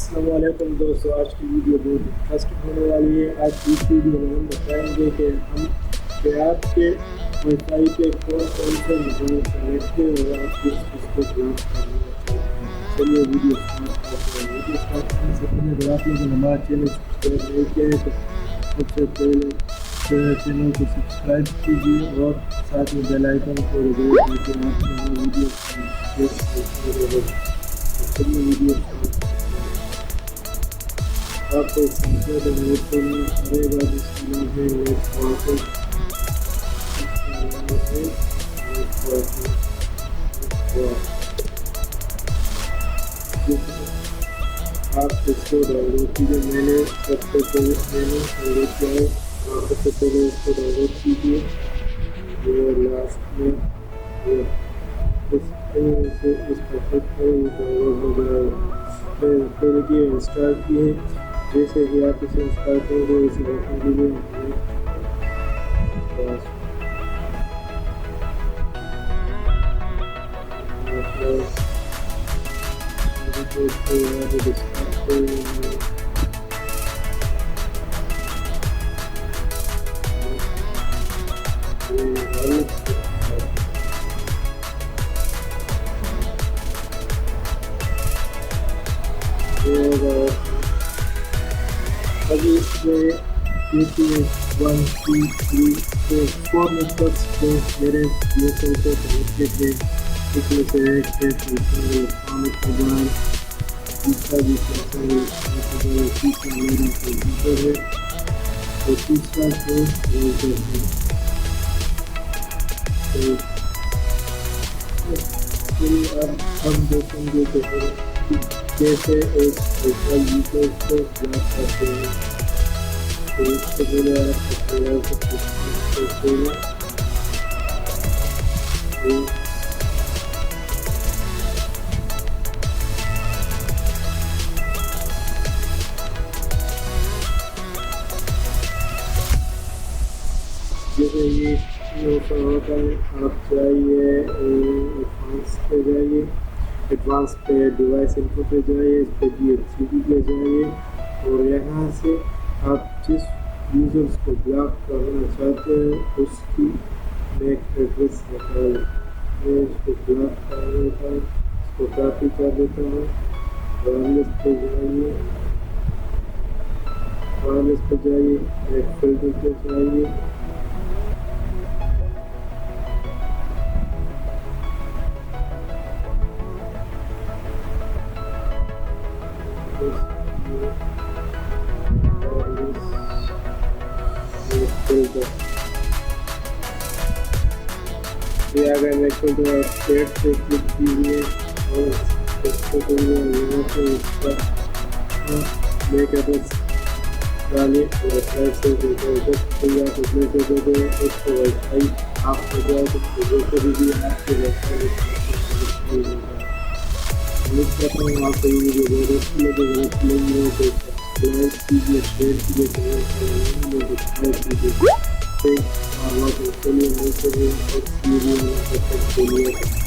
अस्सलामुअलैकुम दोस्तों, आज की वीडियो बहुत इंटरेस्टिंग होने वाली है। आज की इस वीडियो में हम बताएंगे कि आपके वाईफाई पे कौन कौन से मोबाइल कनेक्ट है और आप किसको ब्लॉक करना चाहते हैं। चलिए वीडियो स्टार्ट करते हैं। वीडियो स्टार्ट करने से पहले अगर आप लोगों ने हमारा चैनल सब्सक्राइब नहीं किया है तो सबसे पहले चैनल को सब्सक्राइब कीजिए और साथ में बेल आइकन को दबाइए ताकि आप हमारी वीडियो चलिए वीडियो स्टार्ट। आपको संख्या डाउनलोड करना पड़ेगा जिसका नाम है आप इसको डाउनलोड कीजिए। मैंने सबसे पहले डाउनलोड किया है, आप सबसे पहले इसको डाउनलोड कीजिए और लास्ट में इस पर डाउनलोड हो जाएगा। पहले की इंस्टॉल की है, जैसे ही आप इसे इंस्टॉल करेंगे इसे रखने के लिए अभी इसमें देखिए 1 2 3 4 नेटवर्क्स को मेरे यूजर से कनेक्टेड है। इसमें से एक है मोबाइल, दूसरा भी तीसरा मेरा कंप्यूटर है और तीसरा है राउटर है। तो अब हम देखेंगे कि कैसे एक वाईफाई यूजर को ब्लॉक करते हैं। तो इससे पहले आप अपने को करते हैं जैसे ये ऑफर होता है। आप जाइए एडवांस पे जाइए, एडवांस पे डिवाइस इनपुट पे जाइए, इस पर DHCP पे जाइए और यहाँ से आप जिस यूज़र्स को ब्लॉक करना चाहते हैं उसकी मैक एड्रेस बताइए। मैं इसको ब्लॉक कर देता हूँ, इसको कॉपी कर देता हूँ। वायरलेस पे जाइए, वायरलेस पे जाइए, एक फिल्टर पे जाइए, ये अगर मैं फिल्टर पेड पे क्लिक कीजिए और इसको यहाँ से इसका मैक एड्रेस डालिए और साइड से आप उसमें से दे दें उसको वाईफाई आप हो जाए तो जैसे भी आपके वेबसाइट आपको ये वीडियो बहुत अच्छी लगे तो सब्सक्राइब कीजिए, शेयर कीजिए, सब्सक्राइब कीजिए। और चलिए मिलते हैं नेक्स्ट वीडियो में।